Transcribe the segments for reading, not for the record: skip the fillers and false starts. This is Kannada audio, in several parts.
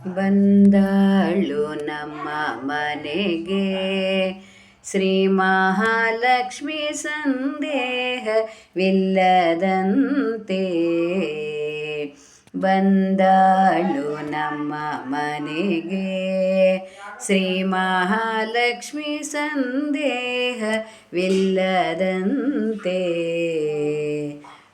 ಬಂದಳು ನಮ್ಮ ಮನೆಗೆ ಶ್ರೀ ಮಹಾಲಕ್ಷ್ಮಿ ಸಂದೇಹವಿಲ್ಲದಂತೆ. ಬಂದಳು ನಮ್ಮ ಮನೆಗೆ ಶ್ರೀ ಮಹಾಲಕ್ಷ್ಮಿ ಸಂದೇಹವಿಲ್ಲದಂತೆ.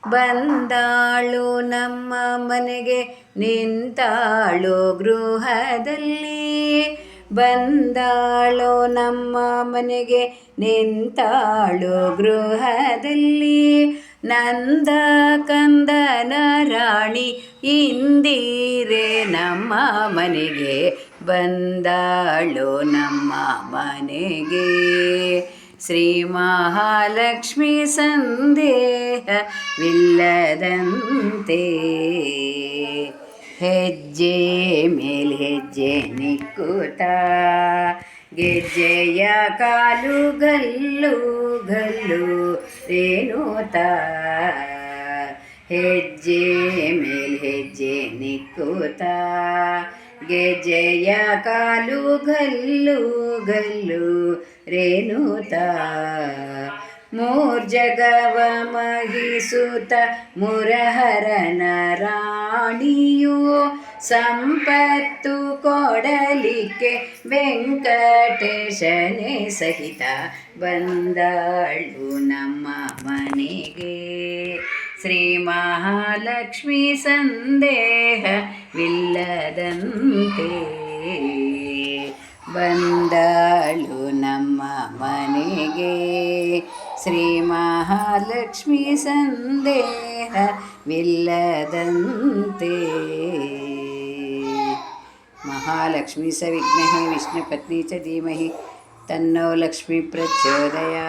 ಬಂದಾಳು ನಮ್ಮ ಮನೆಗೆ ನಿಂತಾಳು ಗೃಹದಲ್ಲಿ. ಬಂದಾಳು ನಮ್ಮ ಮನೆಗೆ ನಿಂತಾಳು ಗೃಹದಲ್ಲಿ. ನಂದ ಕಂದನ ರಾಣಿ ಇಂದಿರೆ ನಮ್ಮ ಮನೆಗೆ. ಬಂದಾಳು ನಮ್ಮ ಮನೆಗೆ ಶ್ರೀ ಮಹಾಲಕ್ಷ್ಮಿ ಸಂದೇಹವಿಲ್ಲದಂತೆ. ಹೆಜ್ಜೆ ಮೇಲೆ ಹೆಜ್ಜೆ ನಿಕ್ಕುತ್ತಾ ಗೆಜ್ಜೆಯ ಕಾಲು ಗಲ್ಲು ಗಲ್ಲು ರೇಣುತ್ತಾ. ಹೆಜ್ಜೆ ಮೇಲೆ ಹೆಜ್ಜೆ ನಿಕ್ಕುತ್ತಾ ಗೆಜ್ಜೆಯ ಕಾಲು ಗಲ್ಲು ಗಲ್ಲು ರೇಣುತ್ತಾ. ಮೂರ್ಜಗವ ಮಹಿಸುತ್ತ ಮುರಹರನ ರಾಣಿಯು ಸಂಪತ್ತು ಕೊಡಲಿಕ್ಕೆ ವೆಂಕಟೇಶನೇ ಸಹಿತ. ಬಂದಳು ನಮ್ಮ ಮನೆಗೆ ಶ್ರೀ ಮಹಾಲಕ್ಷ್ಮಿ ಸಂದೇಹವಿಲ್ಲದಂತೆ. ಬಂದಳು ನಮ್ಮ ಮನೆಗೆ ಶ್ರೀ ಮಹಾಲಕ್ಷ್ಮಿ ಸಂದೇಹವಿಲ್ಲದಂತೆ. ಮಹಾಲಕ್ಷ್ಮೀ ಸ ವಿಘ್ನಃ ವಿಷ್ಣುಪತ್ನಿ ಚ ಧೀಮಹಿ ತನ್ನೋ ಲಕ್ಷ್ಮೀ ಪ್ರಚೋದಯಾತ್.